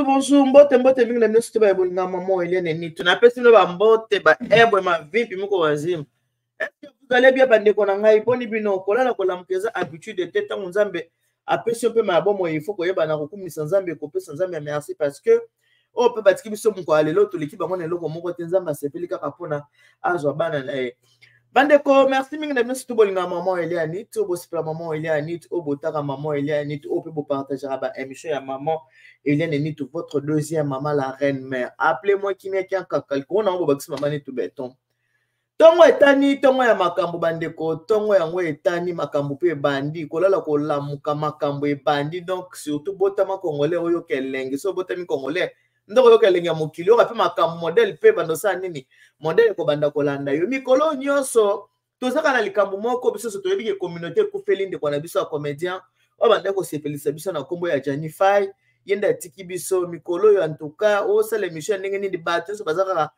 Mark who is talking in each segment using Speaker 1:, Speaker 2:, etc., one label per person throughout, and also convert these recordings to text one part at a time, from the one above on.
Speaker 1: Bonjour, mbote mingi na mnesu teba yebolinga maman Eliane ni. Tunapesi no ba mbote ba ebwe ma vipi muko wazima. Est-ce que vous allez bien bandeko na ngai poni bino kolala kolamukeza habitude te tango nzambe apesi pe ma bomo il faut koyeba na kokumisa nzambe kopesa nzambe merci parce que o pe batiki biso muko alelo toleki bango na eloko moko te nzambe asepeli kaka pona azwa bana na ye. Bandeko, merci mingi na bino bolinga maman Eliane, to bo sipla maman Eliane, o botaka maman Eliane, o pe bo partagera ba émission ya maman Eliane ni votre deuxième maman la reine mère. Appelez-moi Kimia Kakal, ko na bo bakisi maman ni tout béton. Tongo etani tongo ya makambo bandeko, tongo yango etani makambo pe bandi, kolala kolamuka makambo e bandi donc surtout botama congolais oyo kelenge, so botami congolais ndoko yo kelenge ya mokili yo pe makambo modèle pe bando sa nini modèle ko banda kolanda yo mikolo nyonso tozaka na likambo moko biso so toyebi ke communauté kufeli ndeko na biso ya comédien o banda ko sepelisa biso na kombo ya Janify yenda tiki biso mikolo yo en tout cas o sala émission ndenge nini bato so bazaka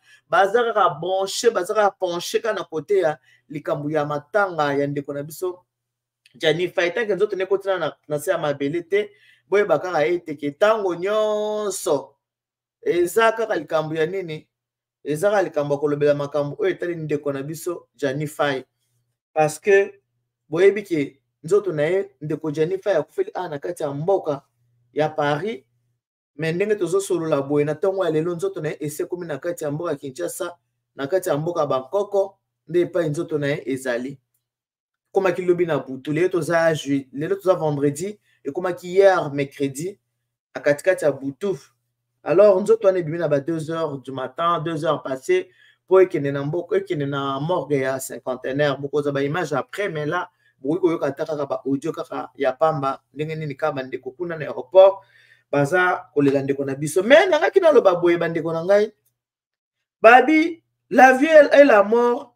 Speaker 1: branché bazaka penché kana côté ya likambo ya matanga ya ndeko na biso Janify tanke nzoto ne kotina na se ya mabele te boye bakaka eteke tango nyonso eza kaka likambo ya nini eza kaka likambo kolobela makambo oyo etali ndeko na biso Janify parce que boyebi ke nzoto na ye ndeko Janify akufeli na kati ya mboka ya Paris mais ndenge tozosolola boye na ntongo ya lelo nzoto na ye esekomi na kati ya mboka ya Kinshasa na kati ya mboka Bangkoko nde epai nzoto na ye ezali komaki lobi na butu lelo toza vendredi ekomaki hier mercredi na katikati ya butu. Alors nzoto wana ebimi na ba 2h du matin 2h passées po ekende na mboka ekende na morgue ya cinquantenaire bokoza ba image après mais là bokoki koyoka ata kaka ba audio kaka ya pamba ndenge nini kaka bandeko kuna na aéroport baza kolela ndeko na biso mais nangaki naloba boye bandeko na ngai babi la vie et la mort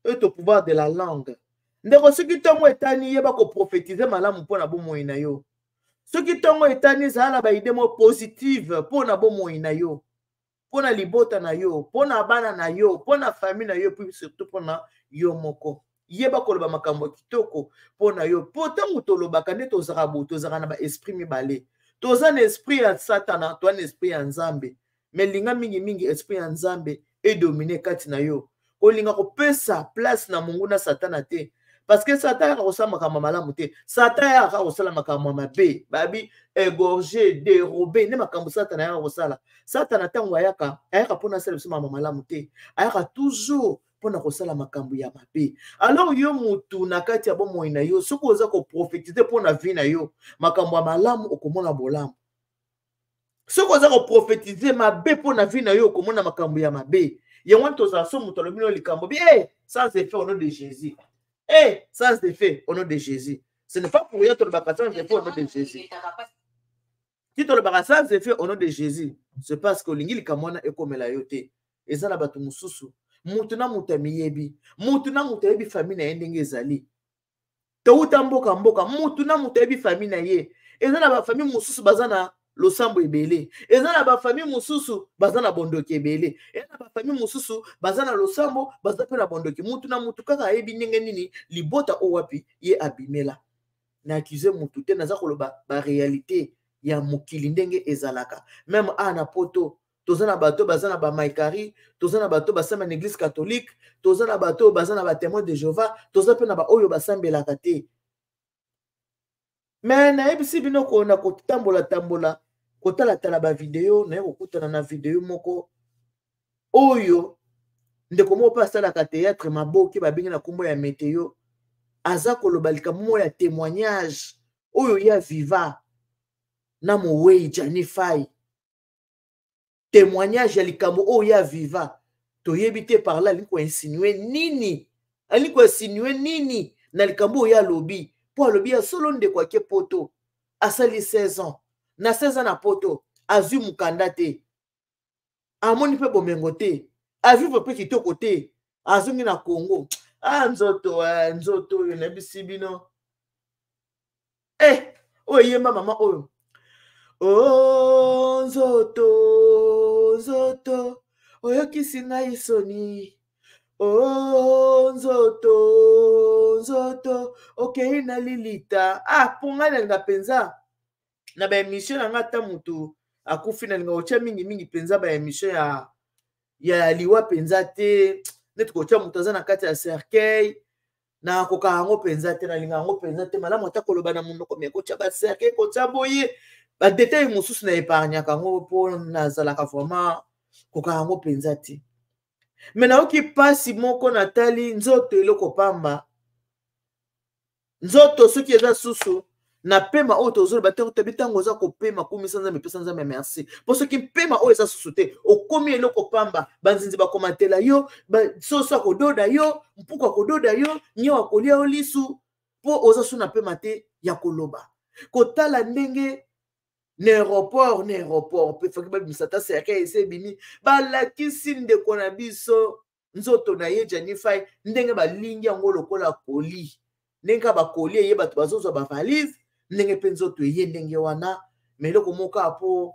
Speaker 1: est au pouvoir de la langue ndeko soki ntongo etani yeba koprophétiser malamu mpona bomoi na yo soki ntongo etani ezala ba idée mo positive mpona bomoi na yo mpona libota na yo mpona bana na yo mpona famille na yo puis surtout mpona yo moko yeba koloba makambo kitoko mpona yo po ntango tolobaka nde tozaka bo tozaka na ba esprit mibale toza na esprit ya satana toza na esprit ya nzambe mais linga mingi esprit ya nzambe edomine kati na yo kolinga kopesa place na mungu na satana te parce que Satan a reçu makambo malamu te Satan a reçu makambo mabe babi égorger dérober ne makambo Satan a reçu Satan atango ayaka pona sala biso makambo malamu te ayaka toujours pona kosala makambo ya mabe. Alors yo mutu na kati ya bomoi na yo soko oza ko prophétiser pona vie na yo makambo ya malamu okomona bolamu soko oza ko prophétiser mabe pona vie na yo okomona makambo ya mabe yango toza so mutu alobino likambo bi ça c'est fait au nom de Jésus. Sans effet au nom de Jésus. Ce n'est pas pour rien que le baptême sans effet au nom de Jésus. Si tu le baptême sans effet au nom de Jésus, c'est parce que l'ingili kamona est comme la yote. Et ça la batu mususu. Mutuna mutamiyebi. Mutuna mutayebi famille na endenge ezali. Tauta mboka mutuna mutayebi famille na ye. Et ça la famille mususu bazana losambo ebele. Ezana ba famille mususu bazana bondoki ebele. Ezana ba famille mususu bazana losambo bazapela bondoki. Mutu na mutu kaka ebi ndenge nini libota owapi ye abimela. Na accuse mutu te naza koloba ba réalité ya mokili ndenge ezalaka. Même na poto tozana bato bazana ba maikari, tozana bato basama na église catholique, tozana bato bazana ba témoin de Jéhovah, tozana pe na ba oyo basambelaka te. Mais na ebisi bino ko na kotambola kotala ba video na kokutana na video moko oyo ndeko mo pa sala ka théâtre maboki ba bingi na kombo ya météo aza koloba likambo ya témoignage oyo ya viva na mowe Janify témoignage ya likambo oyo ya viva toyebi te par là liko insinuer nini aliko insinuer nini na likambo ya lobi po lobi ya solo ndeko ake poto asali 16 ans na 16 ans na poto azwi mukanda te amoni pe bomengo te avivre pe kitoko te azungi na Congo nzoto oyo na bisi bino oyo yemba mama oyo nzoto oyokisi ngai soni nzoto okei na lilita po ngai nalinga mpenza na baémission na ngai ata motu akufi nalinga kotya mingimingi mpenza baémission ya liwa mpenza te neti kotya moto aza na kati ya cercueil na koka yango mpenza te nalinga yango mpenza te malamu ata koloba na monoko me kotya bacercueil kotya boye badetail mosusu na épargnaka yango mpo nazalaka vraiment koka yango mpenza te me nayoki mpasi moko natali nzoto eloko pamba nzoto soki eza susu na pema oyo tozoloba te toyebi ntango oza kopema komisa nzambe epesa nzambe merci mpo soki mpema oyo eza susu te okomi eloko pamba banzinzi bakomatela yo soso akododa yo mpuku akododa yo nyau akolia yo lisu mpo oza su na pema te ya koloba kotala ndenge na aéroport mpe faki babimisa ta cercueil ese ebimi balakisi ndeko na biso nzoto na ye Janify ndenge balingi yango lokola koli ndenge bakoli eye bato bazozwa bavalise ndenge mpe nzoto eye ndenge wana me eloko moko apo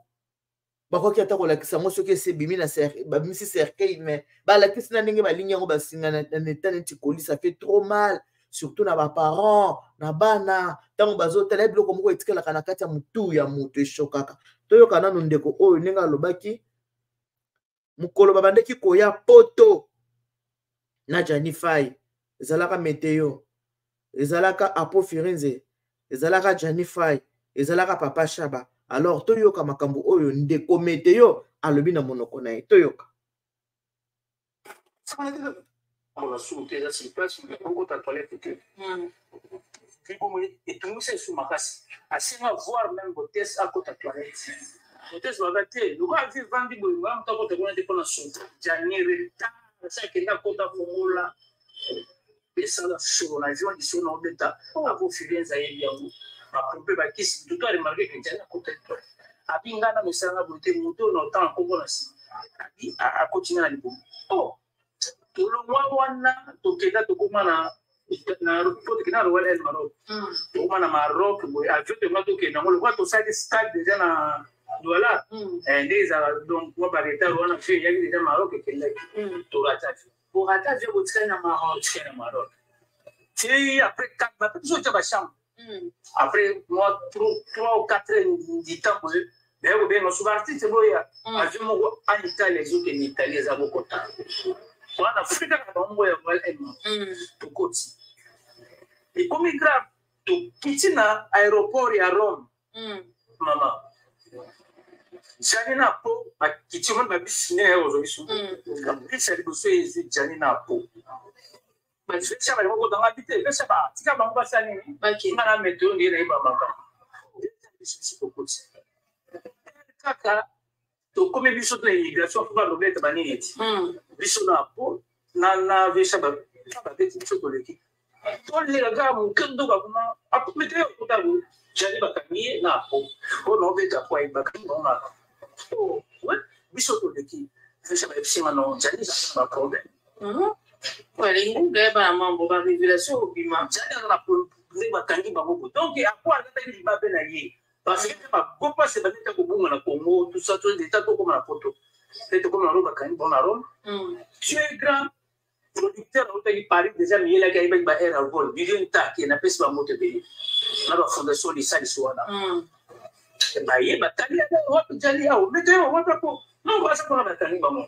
Speaker 1: bakoki ata kolakisa yango soki ese ebimi na babimisi cercueil me balakisi na ndenge balingi yango basinga na eta neti koli ça fait trop mal surtout na baparent na bana ntango bazotala biloko moko etikalaka na kati ya motu ya moto eshokaka toyoka nano ndeko oyo ndenge alobaki mokolo babandeki koya poto na Janify ezalaka Meteo ezalaka Apo Firenze ezalaka Janify ezalaka Papa Shaba alors toyoka makambo oyo ndeko Meteo alobi na monoko na ye toyoka
Speaker 2: on a sauté là sur place on a toilette que puis comme et tout c'est sur ma casse assez va voir même hôtesse à côté toilette hôtesse va gâter le gars vit vendu bon va on t'a côté on est pas na sauté janvier ça qui n'a côté formula et ça la sur la joie ici on beta Apo Firenze ya yango après ba kisi tout à remarquer que jana côté abingana mesanga beauté moto no temps ko na si a continuer na libo oh tulomwa wana tokenda tokomana na tokenda na wala Maroc tokomana Maroc boy avion te mato kenda ngolo kwa to side stade déjà na Douala et donc moi par retard wana fait ya déjà Maroc kenda to rata pour rata je botsana na Maroc c'est après 4 mois toujours tu vas chambre après moi 3 ou 4 du temps mais au bien nos artistes boya avion mo en Italie les autres en Italie za bokota wana Afrika na bango ya wala tukoti et comme grave to kitina aéroport ya Rome mama Janina po akitima babisine ya ozobisu kabisa liboso ezi Janina po ba fetcha ba ngo dans habiter pesa ba tika bango basani ngana meto ndire ba maka tukoti kaka to comme biso de immigration pour le mettre baneti biso na po na vesha ba beti biso to leki to le ga mu kendo ba kuna apumete ko ta bu jali ba kamiye na po ko no beta kwa ba kan na to we biso to leki vesha ba bisima no jali ba problem
Speaker 3: wale ngue ba mambo ba révélation obima
Speaker 2: jali na po ba kangi ba go donc a quoi ta ni ba be na ye parce que pas pourquoi c'est pas que bon na Congo tout ça tout l'état comme la photo c'est comme la robe quand bon la robe tu es grand producteur au pays Paris déjà mais il a gagné ba air à vol vidéo ta qui na pesa moto be na ba fondation de ça wana ba ye ba tali ya wa jali au mais tu wa pas non va ça pour la tali ba mo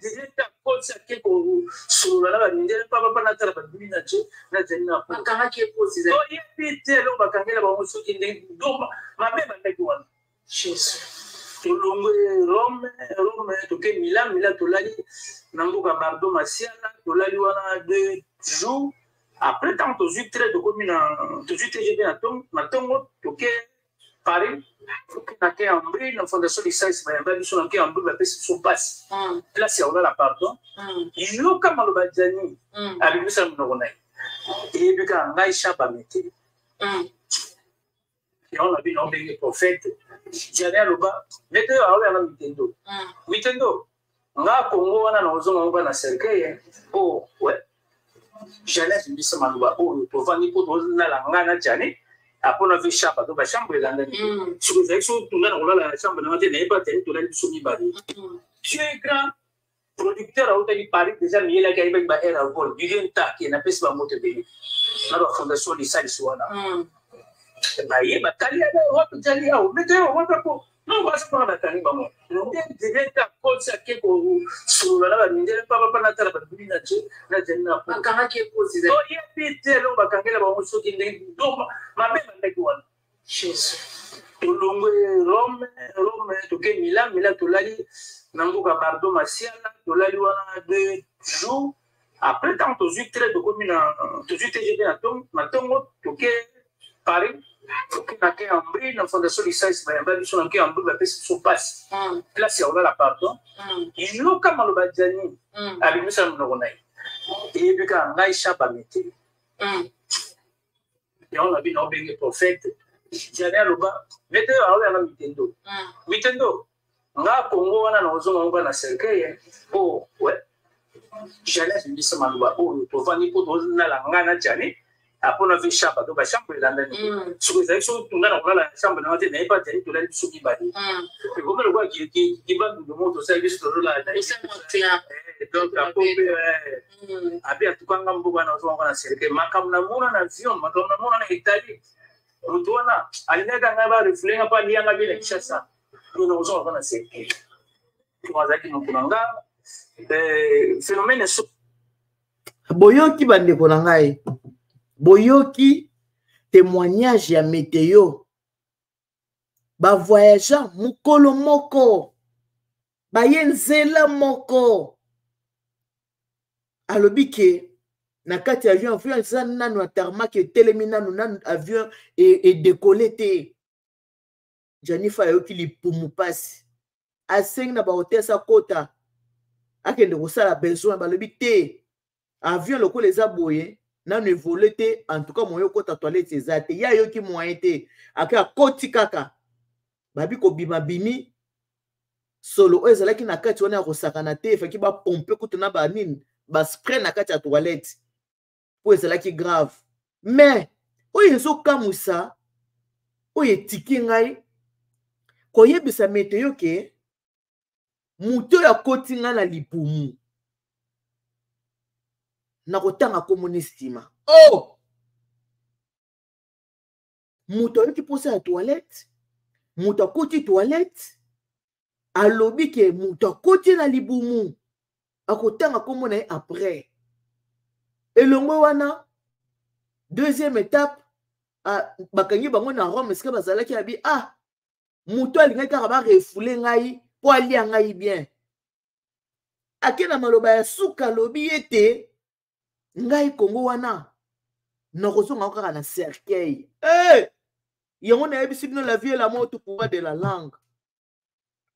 Speaker 2: déjà ta code ça que pour sur la ndele pas na tara ba bina che na jena
Speaker 3: pa kanga ke posi
Speaker 2: to ye pite lo ba kangela ba mo soki ndenge do ma be ba ndeki wana Jesus to Rome to ke Milan to lali na mbuka Bardo Masiala to lali wana 2 jours après tant to ju très de commune to ju très bien na tongo to ke Paris na ke Ambri na fondation de Science ba ba biso na ke Ambri ba pesi so passe là c'est on a la pardon il lo kama lo bajani ali bisa mnoko nai et bika ngai shaba mete et on a vu non des prophètes jana loba mete awe na mitendo nga Congo wana na ozonga ngwa na cercueil oh ouais jana bisa maluba oh to vani po to na la ngana jani apona vi shamba to ba chambre la ndani sur les actions tout na la chambre na mate na pas tele to la biso mi bali tu es grand producteur a eu Paris déjà mis la gaïba ba air à vol du rien ta qui n'a pas se moto béni na ba fondation de ça liswana ba ye ba tali ada wa tali au mais wa ko non va se prendre tali ba mo non de ta code ça que ko sur la ba ndele pa na tala ba bina che na jenna ko kanga ke ko si to ye pite lo ba kangela ba mo so ki ndenge do ma be ba ndeki wana Jesus to longo Rome to ke Milan to lali Nambuka Bardo Masiala, Dolali wana 2 jours. Après, tant que tu es de commune, tu es à Tom, Matongo, tu es Paris, tu es en Brie, la fondation du SAIS, il y a une mission qui est en Brie, la paix se passe. Là, c'est on a la pardon. Il y a comme le Badjani, avec nous, ça nous renaît. Et puis, quand on a échappé métier, et on a vu nos bénis prophètes, j'allais à l'Oba, mettez à la Mitendo. Mitendo. Nga Congo wana na ozonga ngwa na cercueil po ouais j'allais je dis ça maluba po to vani po to na la ngana jani apona vi chapa to ba chambre la ndani so za so tunga na la chambre na te na pas jani to la so ki bani e comme le gwa ki ba du moto ça juste to la na isa motia donc apo abi atukanga mbuga na ozonga na cercueil makam na mona na avion makam na mona na Italie rutwana alinga ngaba reflenga pa lianga bila kishasa nous avons un cercueil. Phénomène
Speaker 1: Boyoki bandeko na ngai. Boyoki témoignage ya météo. Ba voyageur mukolo moko. Ba yenzela moko. Alobi ke na kati avion ça nanu tarmac telemi nanu avion et décollé te. Janifa yoki li pumu pasi aseng na ba hotel sa kota akende ko sala besoin ba lobi te avion loko les aboye na ne volé te en tout cas moyo kota toilette ezate ya yoki moyen te aka koti kaka babi ko bima bimi solo ezala ki na kati wana ko sakana te fa ki ba pomper kutuna ba nini ba spray na kati ya toilette po ezala ki grave mais oyo zo kamusa oyo tiki ngai koyebisa météo ke muto ya kotinga na lipumu na kotanga komoni stima oh muto yoki posa ya toilette muto akoti toilette alobi ke muto akoti na libumu akotanga komona ye après elongo wana deuxième étape bakangi bango na Rome eske bazalaki abi muto alingai kaka ba refoule ngai po alia ngai bien akena maloba ya suka lobi ete ngai Kongo wana na kozonga kaka na cercueil yango na yebisi bino la vie et la mort au pouvoir de la langue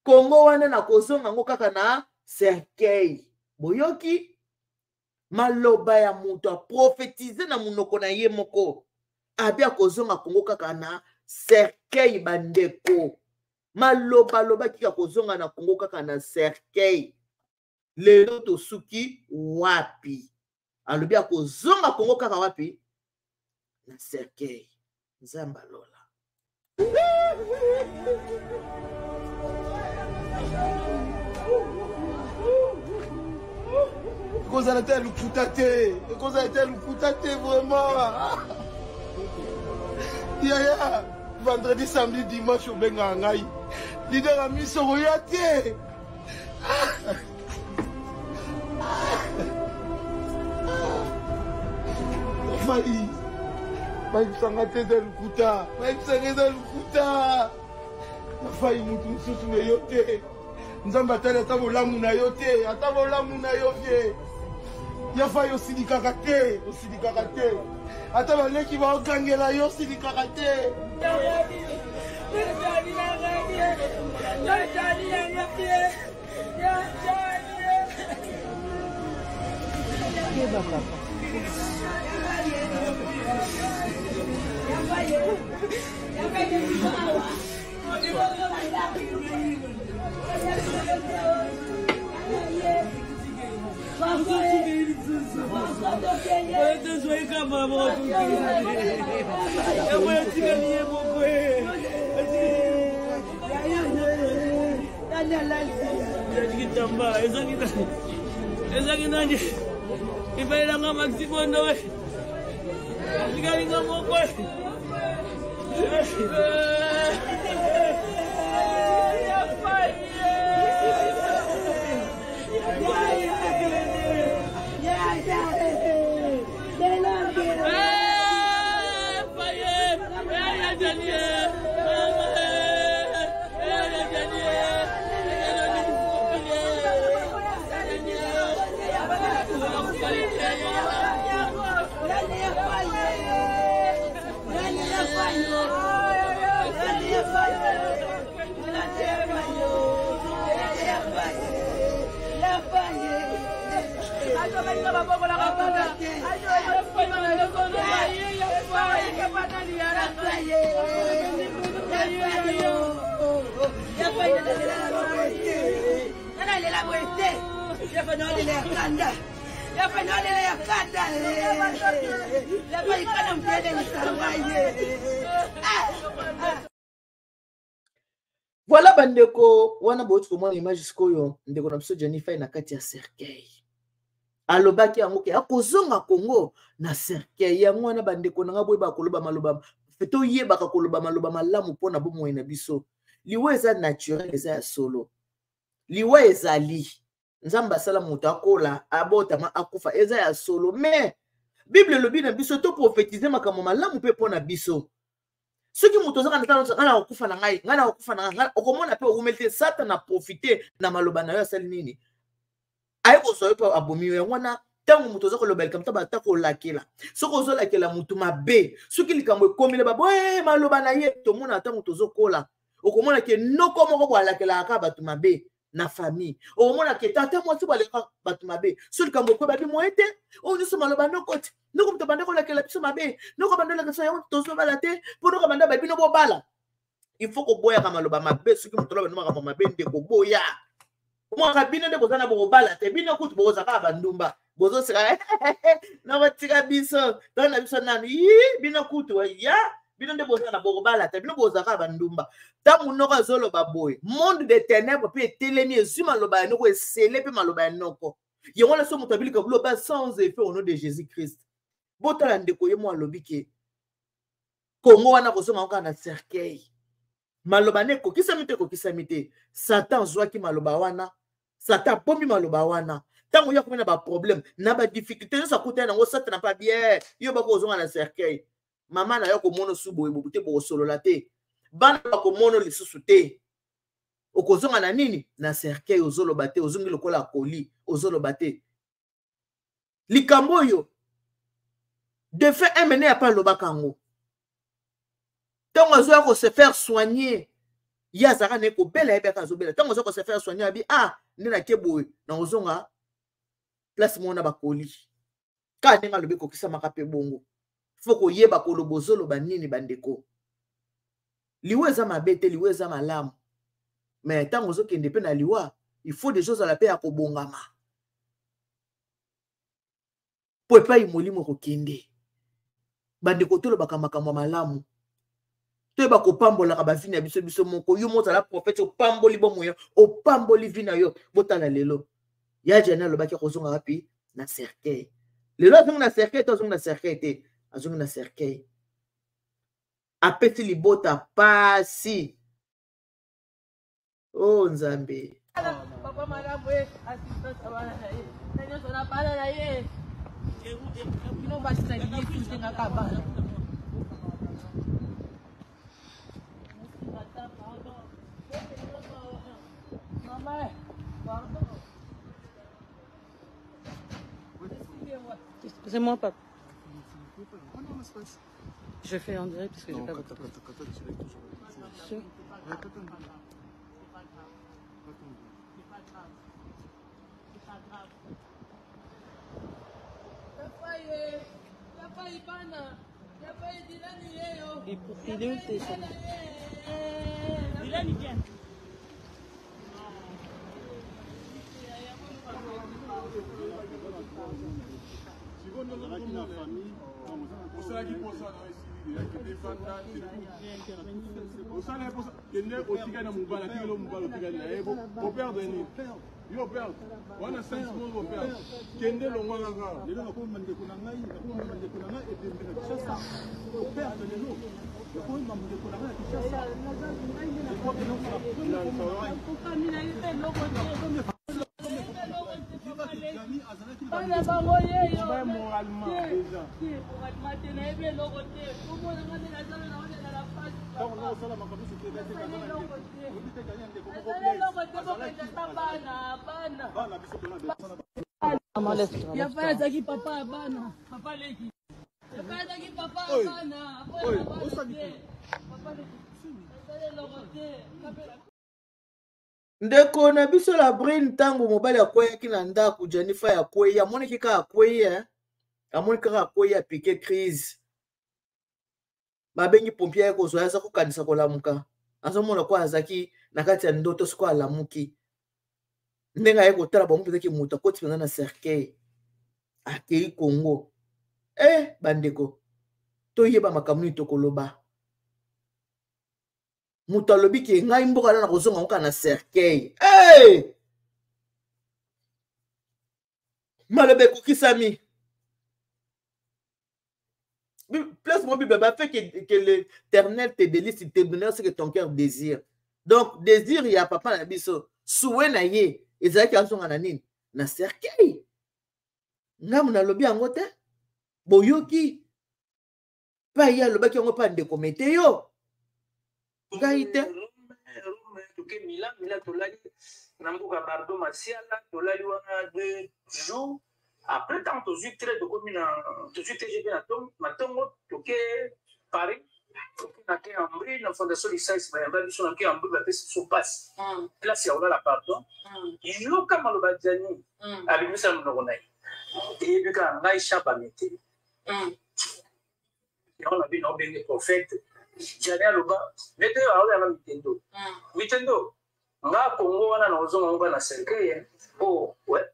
Speaker 1: Kongo wana na kozonga ngo kaka na cercueil boyoki maloba ya muto a prophétiser na munoko na ye moko abia kozonga Kongo kaka na cercueil bandeko maloba loba kika kozonga na Kongo kaka na cercueil lelo to suki wapi alobi akozonga Kongo kaka wapi na cercueil nzamba lola
Speaker 4: kozala te lukuta te vraiment yaya vendredi samedi dimanche obenga ngai leader ya miso koya te bayibisanga te eza lukuta nafai mutu mosusu na yo te nzambe atali ata bolamu na yo te vie yafai osilikaka te ata baleki baokangela yo osilikaka te
Speaker 2: Tambah,
Speaker 5: ezaki nani ibailanga maximondo we zikalinga moko
Speaker 1: Voilà bandeko wana botu komona image sikoyo ndeko na biso Jennifer na kati ya cercueil alobaki yango ke akozonga Congo na cercueil yango wana bandeko nanga boye bakoloba maloba feto yebaka koloba maloba malamu pona bomoi na biso liwe eza naturel eza ya solo liwe ezali nzamba sala mutu akola abotama akufa eza ya solo mais Bible lobi na biso to prophétiser makambo malamu pe pona biso soki mutu ozaka na tano ngana okufa na ngai ngana okufa na ngai okomona pe okumete satan na profiter na maloba na yo asali nini ayi kozoyo pe abomi yo wana tango mutu ozaka loba likambo tabata kolakela soki ozolakela mutu mabe soki likambo ekomile babo maloba na ye tomona tango tozokola okomona ke noko moko boalakela aka bato mabe na famille okomona ke tata mwasi boaleka bato mabe soki likambo ekobabi moete oyo nyonso maloba nokoti noko mutu banda kolakela biso mabe noko banda olakisa yango tozobala te mpo noko banda babino bobala il faut koboyaka maloba mabe soki mutu oloba makambo mabe nde koboya omwaka bino nde bozana bokobala te bino kutu bokozaka bandumba bozoseka nakotika biso tona biso nanu bino kutu ya bino nde bozana bokobala te bino bozaka bandumba ntango noko azoloba boye monde de ténèbres mpe etelemi ezwi maloba ya noko esele mpe maloba ya noko yango na so moto abilika buloba sans effet au nom de Jésus Christ botala ndeko ye mo alobi ke Kongo wana kozonga kaka na cercueil maloba ne kokisami te Satan zwaki maloba wana Satan pombi maloba wana tango ya komena ba problème na ba difficulté nyonso akuta nango Satan na pa bien yo bakozonga na cercueil mama na yo komono subo ebobute bokosolola te bana bakomono lisusu te okozonga na nini na cercueil ozoloba te ozongi lokola koli ozoloba te likambo oyo de fait emene ya pa lobaka yango tango azoya ko se faire soigner ya zaka ne ko bela ebe ka zobela tango azoya ko se faire soigner abi nde na keboye na ozonga place mona bakoli ka ndenga lobi ko kisa makape bongo foko yeba ko lobozolo banini bandeko liwe za mabete liwe za malamu mais tango ozokende pe na liwa il faut des choses à la paix ya kobongama po epai molimo kokende bandeko tolobaka makambo malamu toyeba kopambolaka bavina biso biso moko yo mozala prophète opamboli bomoyo opamboli vina yo botala lelo ya jana alobaki kozonga wapi na cercueil lelo azongi na cercueil to azongi na cercueil te azongi na cercueil apesi libota pasi oh nzambe
Speaker 5: papa malamu assistance abana na ye na nyonso na bana na ye bino basali ye tutengaka bana Excusez-moi, papa. Je fais en direct parce que j'ai pas votre temps. Il est où tes choses? Dylan, viens.
Speaker 1: ndeko na biso la Brine ntango mobali akweyaki na ndako Jennifer yakweyi amoniki kaka akweyi amoni kaka akweyi apike crise babengi pompier ye kozwa aza kokanisa kolamuka azomona kwa azaki na kati ya ndoto siko alamuki ndenge aye kotala bango mpezaki moto akoti mpenza na cercueil akei Congo bandeko toyeba makambo nini tokoloba moto alobi ke ngai mboka na kozonga ngoka na cercueil maloba ekokisami place mon Bible fait que l'Éternel te délice, il te donne ce que ton cœur désire. Donc désir il y a papa na biso souhait na ye ezaki azonga na nini na cercueil ngamu na lobi yango te boyoki pa ya lobaki yango pa ndeko mete yo ngai te
Speaker 2: toke Milan tolali na mboka Bardo Masiala tolali wana 2 jours. Après tant que je traite de commune, je suis TGV à Tongo, toqué Paris, toqué à Ambry, la fondation du SAIS, il y a un sur laquelle Ambry va faire son passe. Là, c'est là la pardon. Il y a comme le Badjani, avec nous, ça me l'a et puis quand on a échappé à mettre. Et on a vu nos bénis prophètes. J'allais à l'Oba, mettez à la Nintendo. Nintendo, on a Congo, on a nos na cercueil. Oh, ouais.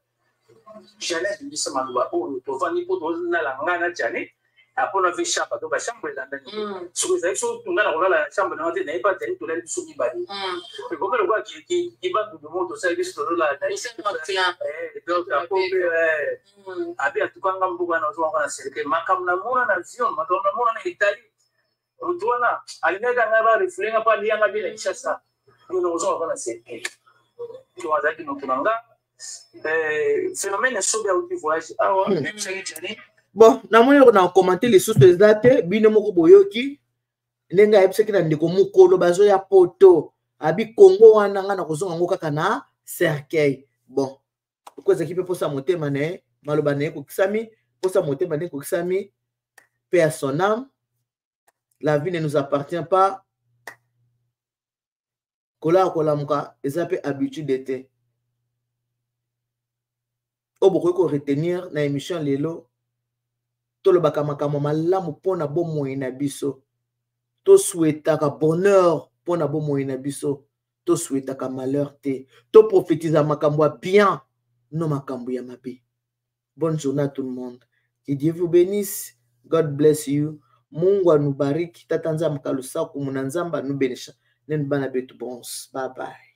Speaker 2: J'allais dire ça malwa oh to vani po to na la ngana jani apo na visha pa to ba chambre la ndani so za so tunga na la chambre na te na ipa te to la so ni bali ko ko lo ki iba du moto service to la na donc apo abi atukanga mbuga na zo ngana serike makam na mona na vion makam na mona na Italie utwana alinega ngaba reflenga pa lianga bila ishasa no zo ngana serike to azaki no tunanga phénomène sobe au voyage
Speaker 1: bon namoni na commenter les sources des dates bino moko boyoki ndenga yebisaki na ndeko mukolo bazo ya poto abi Congo wana nga na kozonga ngo kaka na cercueil bon koza ki pe posa motema ne maloba ne ko kisami posa motema ne ko kisami paix à son âme la vie ne nous appartient pas kola kolamuka ezape habitude d'été. Beaucoup ko retenir na émission lelo to lo bakamaka malamu pona bomo ina biso to souhaitaka bonheur pona bomo ina biso to souhaitaka malheur te to prophétiser makambo bien no makambo ya mabe. Bonne journée à tout le monde, que Dieu vous bénisse, God bless you, Mungu anubariki, tatanza mkalusa kumunanzamba nubenisha nen bana betu bons, bye bye.